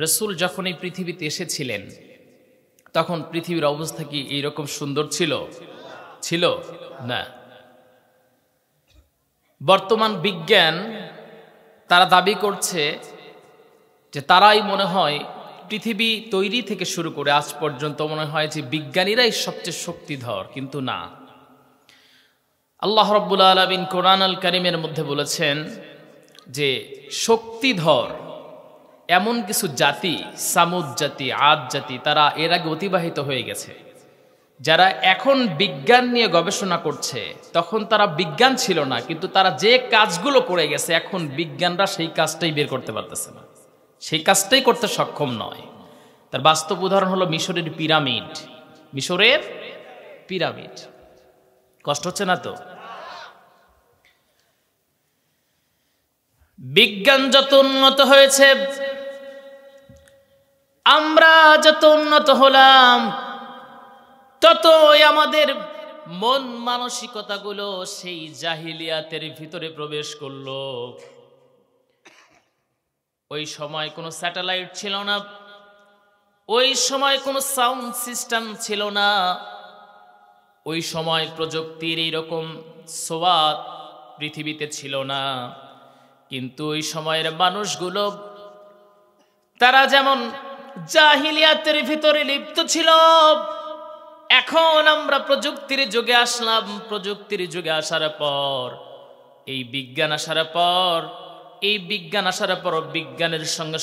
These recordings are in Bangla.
রাসূল যখন এই পৃথিবীতে এসেছিলেন তখন পৃথিবীর অবস্থা কি এইরকম সুন্দর ছিল? ছিল না। বর্তমান বিজ্ঞান তারা দাবি করছে যে তারাই মনে হয় পৃথিবী তৈরি থেকে শুরু করে আজ পর্যন্ত মনে হয় যে বিজ্ঞানীরাই সবচেয়ে শক্তিধর, কিন্তু না। আল্লাহ রাব্বুল আলামিন কোরআন আল কারীমের মধ্যে বলেছেন যে শক্তিধর এমন কিছু জাতি, সামুদ জাতি, আদ জাতি, তারা এর আগে অতিবাহিত হয়ে গেছে। যারা এখন বিজ্ঞান নিয়ে গবেষণা করছে তখন তারা বিজ্ঞান ছিল না, কিন্তু তারা যে কাজগুলো করে গেছে এখন বিজ্ঞানরা সেই কাজটাই বের করতে পারতেছে না, সেই কাজটাই করতে সক্ষম নয়। তার বাস্তব উদাহরণ হলো মিশরের পিরামিড। মিশরের পিরামিড কষ্ট হচ্ছে না তো? বিজ্ঞান যত উন্নত হয়েছে, আমরা যত উন্নত হলাম, ততই আমাদের মন মানসিকতাগুলো সেই জাহিলিয়াতের ভিতরে প্রবেশ করলো। ওই সময় কোনো স্যাটেলাইট ছিল না, ওই সময় কোনো সাউন্ড সিস্টেম ছিল না, ওই সময় প্রযুক্তির এইরকম সোয়াদ পৃথিবীতে ছিল না। কিন্তু ওই সময়ের মানুষগুলো তারা যেমন জাহিলিয়াতের ভিতরে লিপ্ত ছিল, এখন আমরা প্রযুক্তির যুগে আসলাম। প্রযুক্তির যুগে আসার পর, এই বিজ্ঞান আসার পর, বিজ্ঞানের সঙ্গে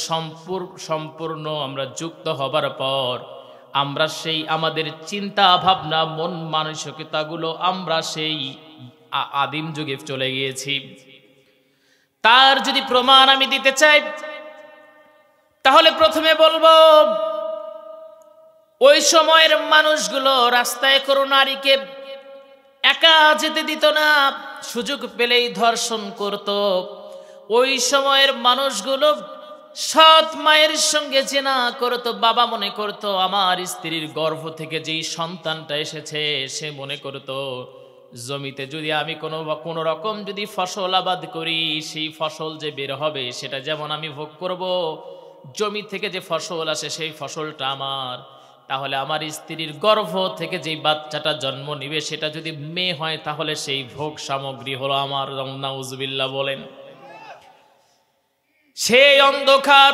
সম্পূর্ণ আমরা যুক্ত হবার পর আমরা সেই আমাদের চিন্তা ভাবনা, মন মানসিকতাগুলো আমরা সেই আদিম যুগে চলে গিয়েছি। তার যদি প্রমাণ আমি দিতে চাই, তাহলে প্রথমে বলবো ওই সময়ের মানুষগুলো রাস্তায় কোনো নারীকে একা যেতে দিত না, সুযোগ পেলেই ধর্ষণ করত। ওই সময়ের মানুষগুলো সৎ মায়ের সঙ্গে জিনা করত। বাবা মনে করত আমার স্ত্রীর গর্ভ থেকে যেই সন্তানটা এসেছে, সে মনে করত জমিতে যদি আমি কোনো রকম যদি ফসল আবাদ করি, সেই ফসল যে বের হবে সেটা যেমন আমি ভোগ করব, জমি থেকে যে ফসল আসে সেই ফসলটা আমার। তাহলে আমার স্ত্রীর গর্ভ থেকে যেই বাচ্চাটা জন্ম নিবে সেটা যদি মেয়ে হয় তাহলে সেই ভোগ সামগ্রী হলো আমার। নাউজুবিল্লাহ বলেন। সেই অন্ধকার,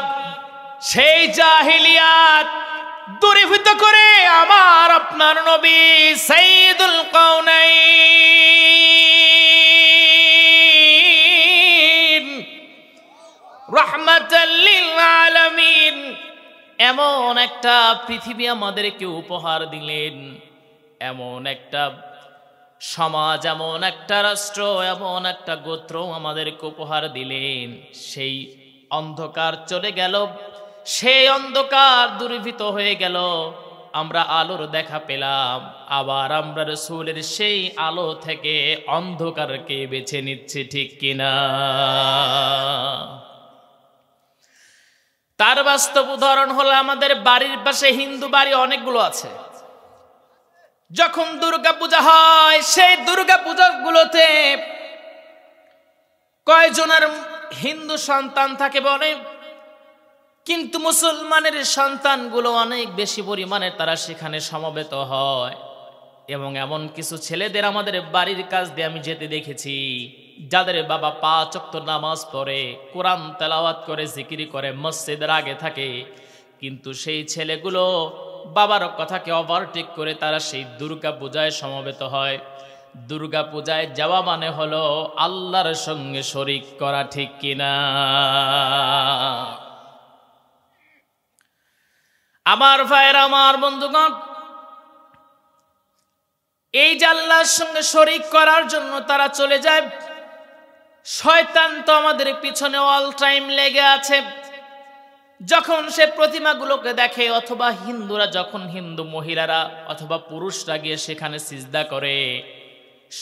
সেই জাহিলিয়াত দূরীভূত করে আমার আপনার নবী সাইয়্যিদুল কাউনাইন রাহমাতাল লিল আলামিন এমন একটা পৃথিবী আমাদেরকে উপহার দিলেন, এমন একটা সমাজ, এমন একটা রাষ্ট্র, এমন একটা গোত্র আমাদেরকে উপহার দিলেন। সেই অন্ধকার চলে গেল, সেই অন্ধকার দূরীভূত হয়ে গেল, আমরা আলোর দেখা পেলাম। আবার আমরা রাসূলের সেই আলো থেকে অন্ধকারকে বেছে নিচ্ছি, ঠিক কিনা? তার বাস্তব উদাহরণ হলো আমাদের বাড়ির পাশে হিন্দু বাড়ি অনেকগুলো আছে। যখন দুর্গা পূজা হয়, সেই দুর্গা পূজাগুলোতে কয়জনের হিন্দু সন্তান থাকে বলে, কিন্তু মুসলমানের সন্তানগুলো অনেক বেশি পরিমাণে তারা সেখানে সমবেত হয়। এবং এমন কিছু ছেলেদের আমাদের বাড়ির কাছ দিয়ে আমি যেতে দেখেছি, যাদের বাবা 5 ওয়াক্ত নামাজ পড়ে, কোরআন তেলাওয়াত করে, জিকির করে, মসজিদের আগে থাকে, কিন্তু সেই ছেলেগুলো বাবার কথাকে ওভারটেক করে তারা সেই দুর্গা পূজায় সমবেত হয়। দুর্গা পূজায় যাওয়া মানে হলো আল্লাহর সঙ্গে শরীক করা, ঠিক কিনা? আমার ভাইয়েরা, আমার বন্ধুগণ, এই যে আল্লাহর সঙ্গে শরীক করার জন্য তারা চলে যায়, শয়তান তো আমাদের পিছনে অল টাইম লেগে আছে। যখন সে প্রতিমাগুলোকে দেখে, অথবা হিন্দুরা যখন, হিন্দু মহিলারা অথবা পুরুষরা গিয়ে সেখানে সিজদা করে,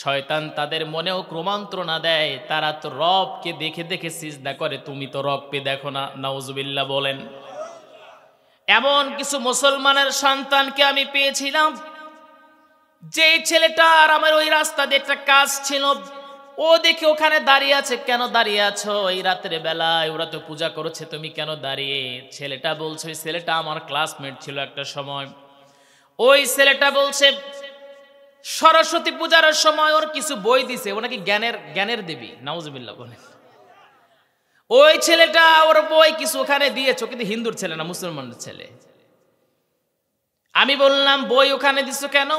শয়তান তাদের মনেও ক্রমান্ত্রণা দেয় তারা তো রবকে দেখে দেখে সিজদা করে, তুমি তো রবকে দেখো না। নাউজুবিল্লাহ বলেন। এমন কিছু মুসলমানের সন্তানকে আমি পেয়েছিলাম, যে ছেলেটার আমার ওই রাস্তা দিয়ে একটা কাজ ছিল, ও দেখি ওখানে দাঁড়িয়ে আছে, কেন দাঁড়িয়ে আছো এই রাতের বেলায়? ওরা তো পূজা করেছে, তুমি কেন দাঁড়িয়ে? ছেলেটা বলছে, ওই ছেলেটা আমার ক্লাসমেট ছিল একটা সময়। ওই ছেলেটা বলছে সরস্বতী পূজার সময় ওর কিছু বই দিছে, ও নাকি জ্ঞানের দেবী, নাউজুবিল্লাহ বলে। ওই ছেলেটা ওর বই কিছু ওখানে দিয়েছে, কিন্তু হিন্দুর ছেলে না, মুসলমানের ছেলে। আমি বললাম বই ওখানে দিছো কেন?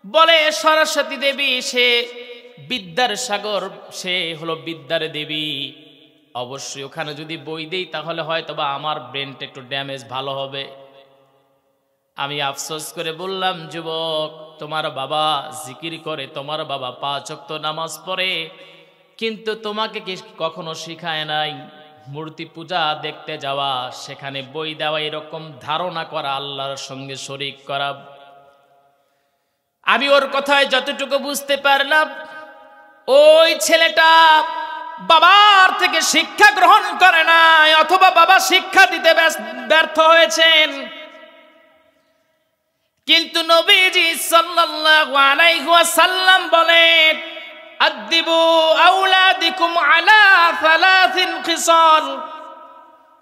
বলে সরস্বতী দেবী সে বিদ্যার সাগর, সে হলো বিদ্যার দেবী, অবশ্যই ওখানে যদি বই দেই তাহলে হয়তো বা আমার ব্রেনটা একটু ড্যামেজ ভালো হবে। আমি আফসোস করে বললাম, যুবক, তোমার বাবা জিকির করে, তোমার বাবা 5 ওয়াক্ত নামাজ পড়ে, কিন্তু তোমাকে কি কখনো শিখায় নাই মূর্তি পূজা দেখতে যাওয়া, সেখানে বই দেওয়া, এরকম ধারণা করা, আল্লাহর সঙ্গে শরীক করা? আমি ওর কথায় যতটুকু বুঝতে পারলাম, ওই ছেলেটা বাবার থেকে শিক্ষা গ্রহণ করে নাই, অথবা বাবা শিক্ষা দিতে ব্যর্থ হয়েছেন। কিন্তু নবীজি সাল্লাল্লাহু আলাইহি ওয়াসাল্লাম বলেন, আদিবু আওলাদিকুম আলা সালাসিন খিসাল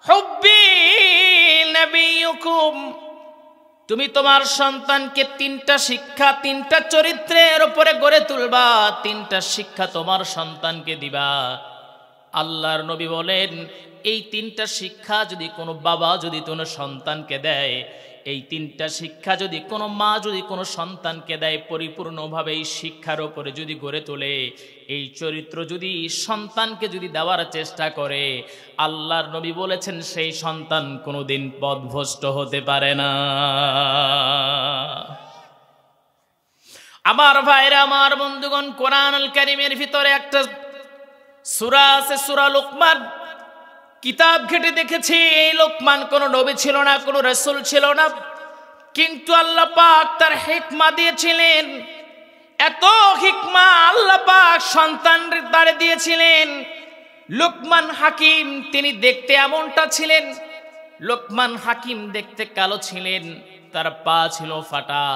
হুব্বি নবিয়ুকুম। তুমি তোমার সন্তানকে 3টা শিক্ষা, 3টা চরিত্রের উপরে গড়ে তুলবা, 3টা শিক্ষা তোমার সন্তানকে দিবা। আল্লাহর নবী বলেন, এই 3টা শিক্ষা যদি কোনো বাবা যদি কোনো সন্তানকে দেয়, এই 3টা শিক্ষা যদি কোনো মা যদি কোনো সন্তানকে দেয়, পরিপূর্ণভাবে এই শিক্ষার উপরে যদি গড়ে তোলে, এই চরিত্র যদি সন্তানকে যদি দেওয়ার চেষ্টা করে, আল্লাহর নবী বলেছেন সেই সন্তান কোনোদিন পথভ্রষ্ট হতে পারে না। আমার ভাইরা, আমার বন্ধুগণ, কোরআনুল কারীমের ভিতরে একটা সূরা আছে, সূরা লোকমান। কিতাব ঘেটে দেখেছি, এই লোকমান কোনো নবী ছিল না, কোনো রাসূল ছিল না, কিন্তু আল্লাহ পাক তার হিকমা দিয়েছিলেন। এত হিকমা আল্লাহ পাক সন্তানের দ্বারে দিয়েছিলেন। লোকমান হাকিম, তিনি দেখতে এমনটা ছিলেন। লোকমান হাকিম দেখতে কালো ছিলেন, তার পা ছিল ফাটা,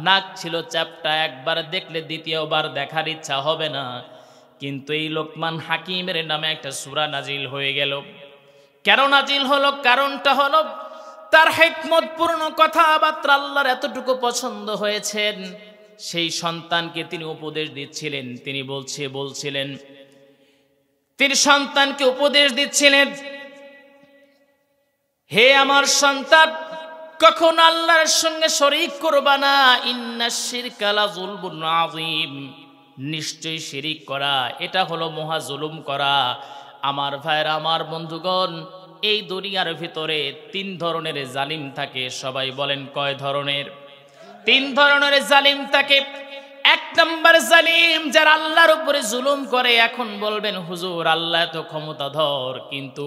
নাক ছিল চ্যাপ্টা, একবার দেখলে দ্বিতীয়বার দেখার ইচ্ছা হবে না। কিন্তু এই লোকমান হাকিমের নামে একটা সূরা নাজিল হয়ে গেল। কেন নাজিল হলো? কারণটা হলো তার হিকমতপূর্ণ কথাবার্তা আল্লাহর এতটুকু পছন্দ হয়েছেন, সেই সন্তানকে তিনি উপদেশ দিচ্ছিলেন। তিনি বলছিলেন, তিনি সন্তানকে উপদেশ দিচ্ছিলেন, হে আমার সন্তান, কখন আল্লাহর সঙ্গে শরীক করবা না। ইন্নাশ শিরকা লাযুলমুন আযীম, নিশ্চয়ই শিরিক করা এটা হলো মহা জুলুম করা। আমার ভাইরা, আমার বন্ধুগণ, এই দুনিয়ার ভিতরে 3 ধরনের জালিম থাকে। সবাই বলেন কয় ধরনের? 3 ধরনের জালিম থাকে। 1 নম্বর জালিম, যারা আল্লাহর উপরে জুলুম করে। এখন বলবেন, হুজুর, আল্লাহ তো ক্ষমতাধর, কিন্তু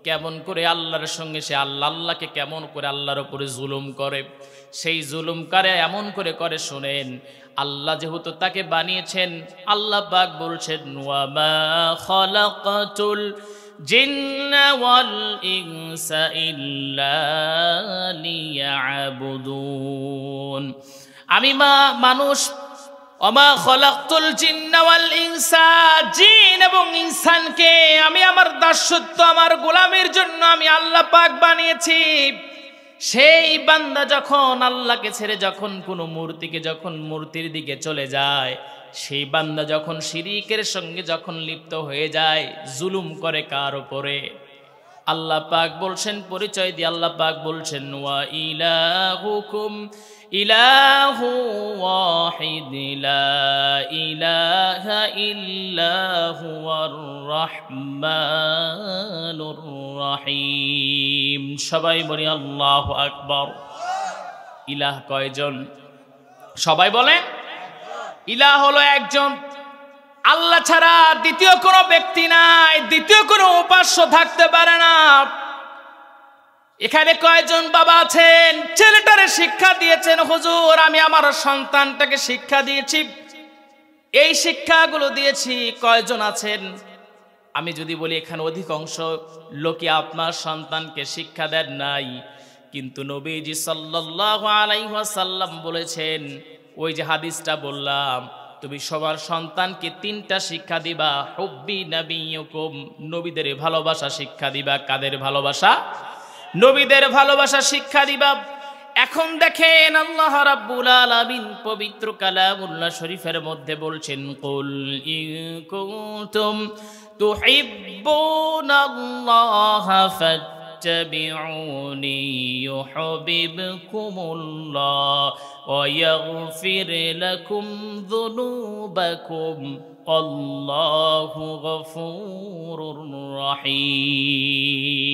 কেমন করে আল্লাহর সঙ্গে সে আল্লাহকে কেমন করে আল্লাহর উপরে জুলুম করে? সেই জুলুম করে এমন করে করে, শুনেন, আল্লাহ যেহেতু তাকে বানিয়েছেন, আল্লাহ পাক বলছেন, ওয়া মা খালাকাতুল জিন্না ওয়াল ইনসা ইল্লা লিয়াবুদুন। আমি মানুষ, ওমা খালাকতুল জিন্না ওয়াল ইনসা, জিন এবং ইনসানকে আমি আমার দাসত্ব, আমার গোলামের জন্য আমি আল্লাহ পাক বানিয়েছি। সেই বান্দা যখন আল্লাহকে ছেড়ে যখন কোনো মূর্তিকে, যখন মূর্তির দিকে চলে যায়, সেই বান্দা যখন শিরিকের সঙ্গে যখন লিপ্ত হয়ে যায়, জুলুম করে কার উপরে? আল্লাহ পাক বলছেন, পরিচয় দিয়ে আল্লাহ পাক বলছেন, ওয়া ইলাহুকুম ইলাহু ওয়াহিদ লা ইলাহা ইল্লা হুয়ার রাহমানুর রহিম। সবাই বলি আল্লাহু আকবার। ইলাহ কয়জন? সবাই বলেন, ইলাহ হলো একজন। আল্লাহ ছাড়া দ্বিতীয় কোনো ব্যক্তি নাই, দ্বিতীয় কোনো উপাস্য থাকতে পারে না। এখানে কয়জন বাবা আছেন, ছেলেটারে শিক্ষা দিয়েছেন, হুজুর আমি আমার সন্তানটাকে শিক্ষা দিয়েছি, এই শিক্ষাগুলো দিয়েছি, কয়জন আছেন? আমি যদি বলি এখানে অধিকাংশ লোকে আপনার সন্তানকে শিক্ষা দেন নাই। কিন্তু নবীজি সাল্লাল্লাহু আলাইহি ওয়াসাল্লাম বলেছেন, ওই যে হাদিসটা বললাম, তুমি সবার সন্তানকে তিনটা শিক্ষা দিবা, হুব্বি নাবিয়্যুকুম, নবীদের ভালোবাসা শিক্ষা দিবা। কাদের ভালোবাসা? নবীদের ভালোবাসা শিক্ষা দিবা। এখন দেখেন আল্লাহ রাব্বুল আলামিন পবিত্র কালামুল্লাহ শরীফের মধ্যে বলছেন, কুল ইন কুনতুম তুহিব্বুনাল্লাহা ফাত্তাবিউনি ইউহিব্বুকুমুল্লাহ ওয়া ইয়াগফির লাকুম যুনুবাকুম আল্লাহু গফুরুর রহিম।